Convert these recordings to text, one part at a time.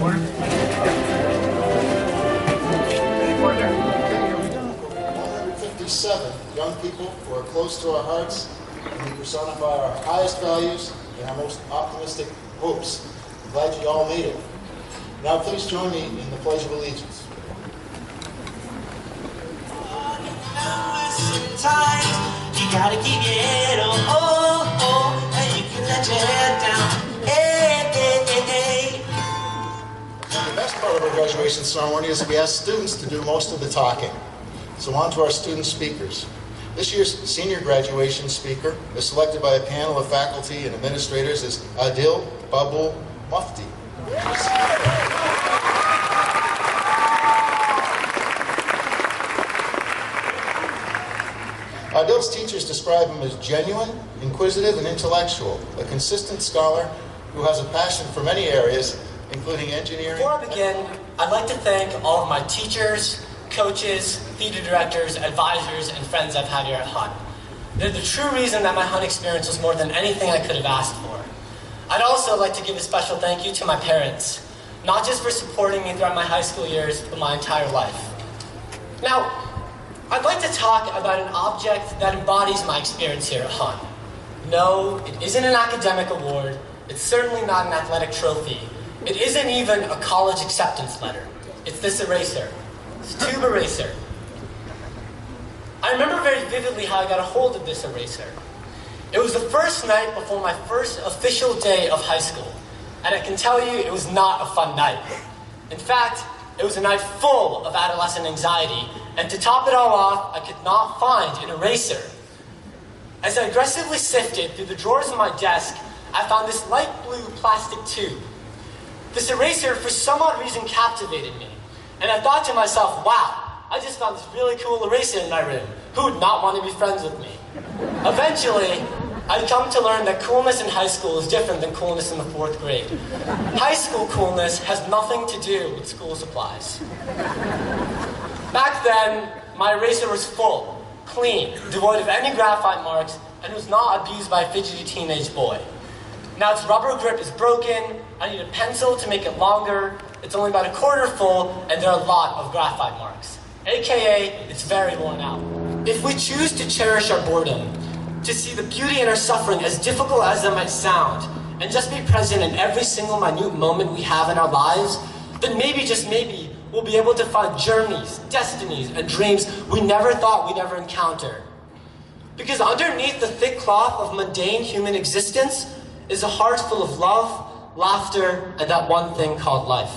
157 young people who are close to our hearts, and we personify our highest values and our most optimistic hopes. I'm glad you all made it. Now please join me in the Pledge of Allegiance. You gotta keep your head on, and you can let your head down. And the best part of our graduation ceremony is that we ask students to do most of the talking. So on to our student speakers. This year's senior graduation speaker is selected by a panel of faculty and administrators as Adil Babul Mufti. Adil's teachers describe him as genuine, inquisitive, and intellectual, a consistent scholar who has a passion for many areas, including engineering. Before I begin, I'd like to thank all of my teachers, coaches, theater directors, advisors, and friends I've had here at Hun. They're the true reason that my Hun experience was more than anything I could have asked for. I'd also like to give a special thank you to my parents, not just for supporting me throughout my high school years, but my entire life. Now, I'd like to talk about an object that embodies my experience here at Hun. No, it isn't an academic award. It's certainly not an athletic trophy. It isn't even a college acceptance letter. It's this eraser. It's a tube eraser. I remember very vividly how I got a hold of this eraser. It was the first night before my first official day of high school, and I can tell you it was not a fun night. In fact, it was a night full of adolescent anxiety, and to top it all off, I could not find an eraser. As I aggressively sifted through the drawers of my desk, I found this light blue plastic tube. This eraser, for some odd reason, captivated me, and I thought to myself, wow, I just found this really cool eraser in my room. Who would not want to be friends with me? Eventually, I'd come to learn that coolness in high school is different than coolness in the 4th grade. High school coolness has nothing to do with school supplies. Back then, my eraser was full, clean, devoid of any graphite marks, and was not abused by a fidgety teenage boy. Now its rubber grip is broken, I need a pencil to make it longer, it's only about a quarter full, and there are a lot of graphite marks. AKA, it's very worn out. If we choose to cherish our boredom, to see the beauty in our suffering, as difficult as that might sound, and just be present in every single minute moment we have in our lives, then maybe, just maybe, we'll be able to find journeys, destinies, and dreams we never thought we'd ever encounter. Because underneath the thick cloth of mundane human existence is a heart full of love, laughter, and that one thing called life.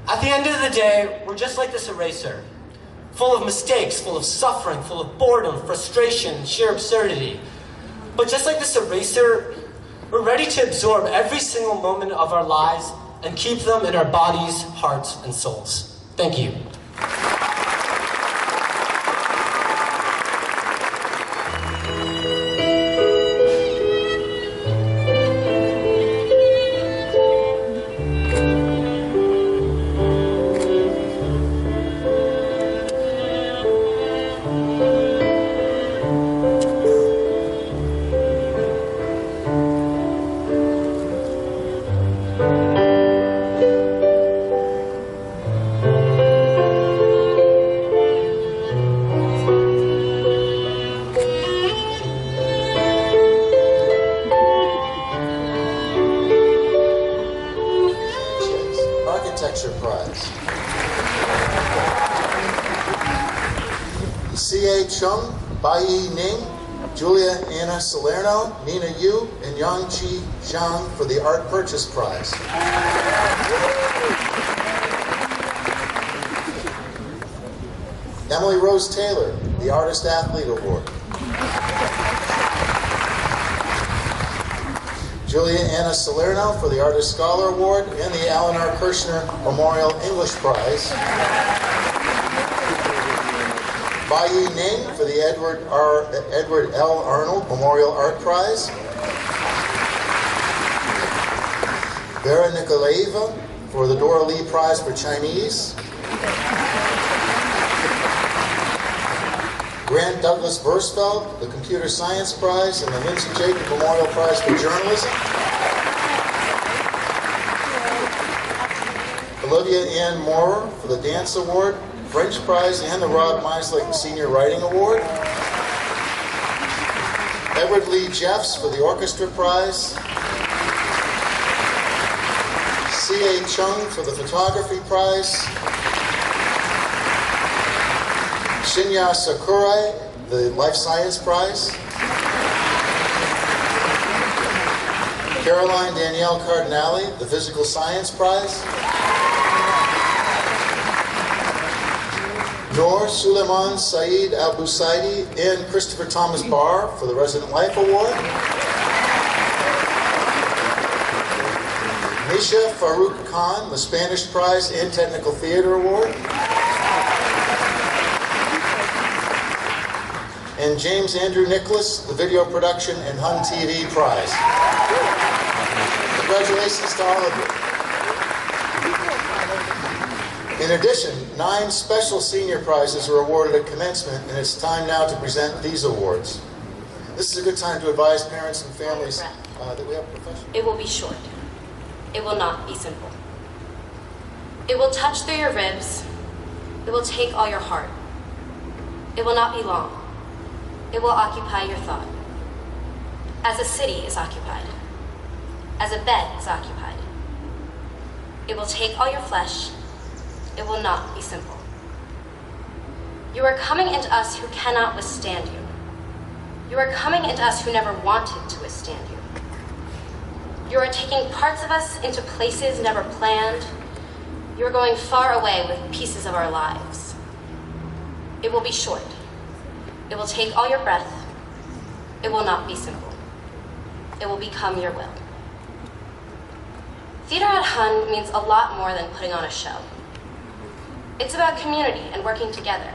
At the end of the day, we're just like this eraser, full of mistakes, full of suffering, full of boredom, frustration, sheer absurdity. But just like this eraser, we're ready to absorb every single moment of our lives and keep them in our bodies, hearts, and souls. Thank you. Architecture Prize. C.A. Chung, Bai Ning, Julia Anna Salerno, Nina Yu, and Yang Chi Zhang for the Art Purchase Prize. Emily Rose Taylor, the Artist Athlete Award. Julia Anna Salerno for the Artist Scholar Award and the Eleanor Kirshner Memorial English Prize. Bai Ning for the Edward L. Arnold Memorial Art Prize. Vera Nikolaeva for the Dora Lee Prize for Chinese. Grant Douglas Versfeld, the Computer Science Prize, and the Lindsay Jacob Memorial Prize for Journalism. Olivia Ann Moorer for the Dance Award, French Prize, and the Rob Meisling Senior Writing Award. Edward Lee Jeffs for the Orchestra Prize. C.A. Chung for the Photography Prize. Shinya Sakurai, the Life Science Prize. Caroline Danielle Cardinale, the Physical Science Prize. Noor Suleiman Saeed Al-Busaidi and Christopher Thomas Barr for the Resident Life Award. Misha Farouk Khan, the Spanish Prize and Technical Theater Award. And James Andrew Nicholas, the Video Production and Hun TV Prize. Congratulations to all of you. In addition, 9 special senior prizes were awarded at commencement, and it's time now to present these awards. This is a good time to advise parents and families that we have a professional. It will be short. It will not be simple. It will touch through your ribs. It will take all your heart. It will not be long. It will occupy your thought. As a city is occupied. As a bed is occupied. It will take all your flesh. It will not be simple. You are coming into us who cannot withstand you. You are coming into us who never wanted to withstand you. You are taking parts of us into places never planned. You are going far away with pieces of our lives. It will be short. It will take all your breath. It will not be simple. It will become your will. Theater at Hun means a lot more than putting on a show. It's about community and working together.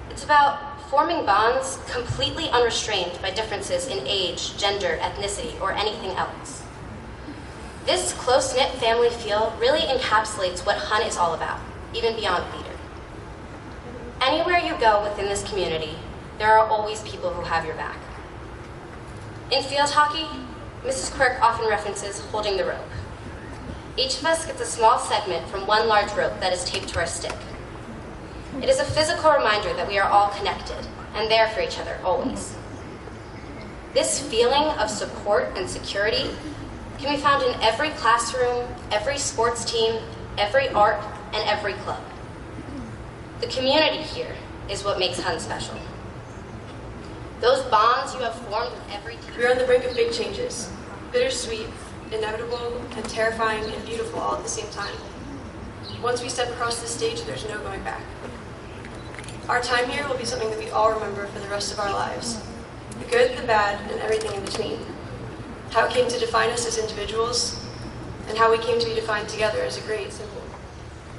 It's about forming bonds completely unrestrained by differences in age, gender, ethnicity, or anything else. This close-knit family feel really encapsulates what Hun is all about, even beyond theater. Anywhere you go within this community, there are always people who have your back. In field hockey, Mrs. Quirk often references holding the rope. Each of us gets a small segment from one large rope that is taped to our stick. It is a physical reminder that we are all connected and there for each other, always. This feeling of support and security can be found in every classroom, every sports team, every art, and every club. The community here is what makes Hun special. Those bonds you have formed with every team. We are on the brink of big changes. Bittersweet, inevitable, and terrifying and beautiful all at the same time. Once we step across this stage, there's no going back. Our time here will be something that we all remember for the rest of our lives. The good, the bad, and everything in between. How it came to define us as individuals, and how we came to be defined together as a great symbol.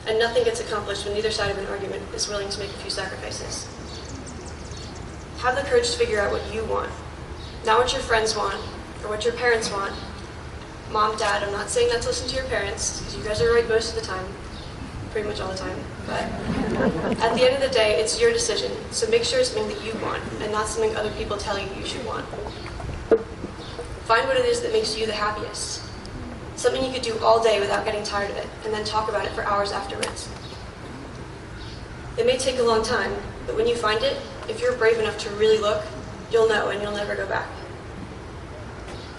And nothing gets accomplished when neither side of an argument is willing to make a few sacrifices. Have the courage to figure out what you want, not what your friends want, or what your parents want. Mom, Dad, I'm not saying not to listen to your parents, because you guys are right most of the time, pretty much all the time, but at the end of the day, it's your decision, so make sure it's something that you want, and not something other people tell you you should want. Find what it is that makes you the happiest. Something you could do all day without getting tired of it, and then talk about it for hours afterwards. It may take a long time, but when you find it, if you're brave enough to really look, you'll know and you'll never go back.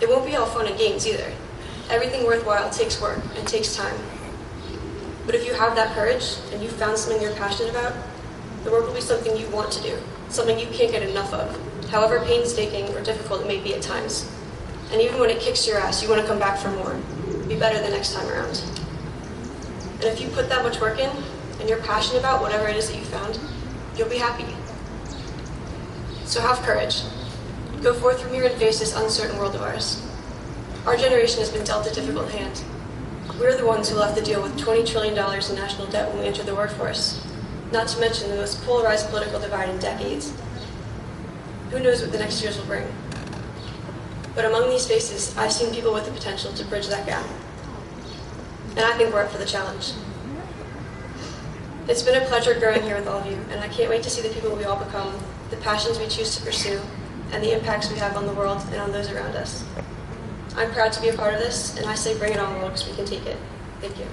It won't be all fun and games either. Everything worthwhile takes work and takes time. But if you have that courage, and you've found something you're passionate about, the work will be something you want to do, something you can't get enough of, however painstaking or difficult it may be at times. And even when it kicks your ass, you want to come back for more. Be better the next time around. And if you put that much work in, and you're passionate about whatever it is that you found, you'll be happy. So have courage. Go forth from here and face this uncertain world of ours. Our generation has been dealt a difficult hand. We're the ones who will have to deal with $20 trillion in national debt when we enter the workforce, not to mention the most polarized political divide in decades. Who knows what the next years will bring? But among these faces, I've seen people with the potential to bridge that gap. And I think we're up for the challenge. It's been a pleasure growing here with all of you, and I can't wait to see the people we all become, the passions we choose to pursue, and the impacts we have on the world and on those around us. I'm proud to be a part of this, and I say bring it on, world, because we can take it. Thank you.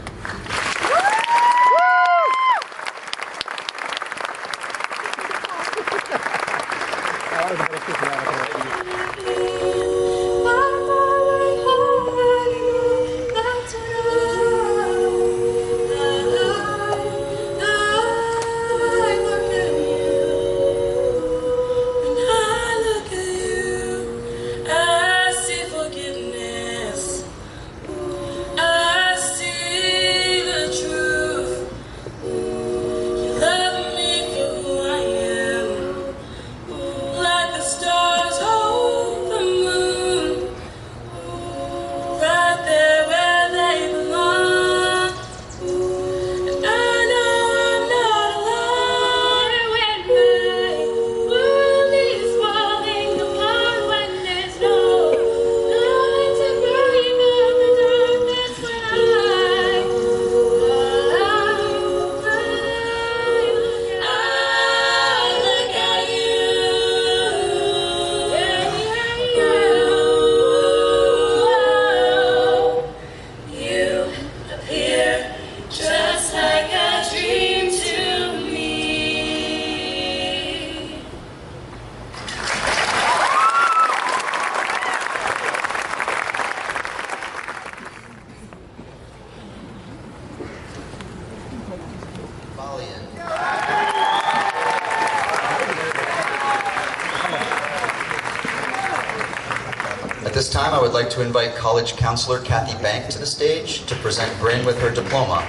At this time, I would like to invite college counselor Kathy Bank to the stage to present Bryn with her diploma.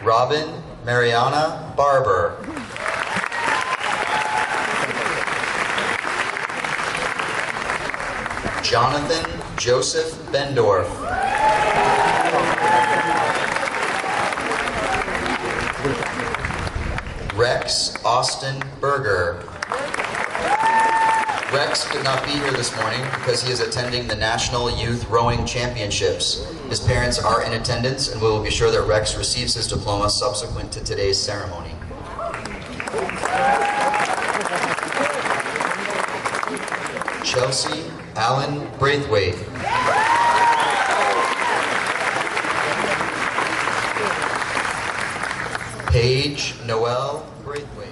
Robin Mariana Barber. Jonathan Joseph Bendorf. Rex Austin Berger. Rex could not be here this morning because he is attending the National Youth Rowing Championships. His parents are in attendance, and we will be sure that Rex receives his diploma subsequent to today's ceremony. Chelsea Allen Braithwaite. Paige Noel Braithwaite.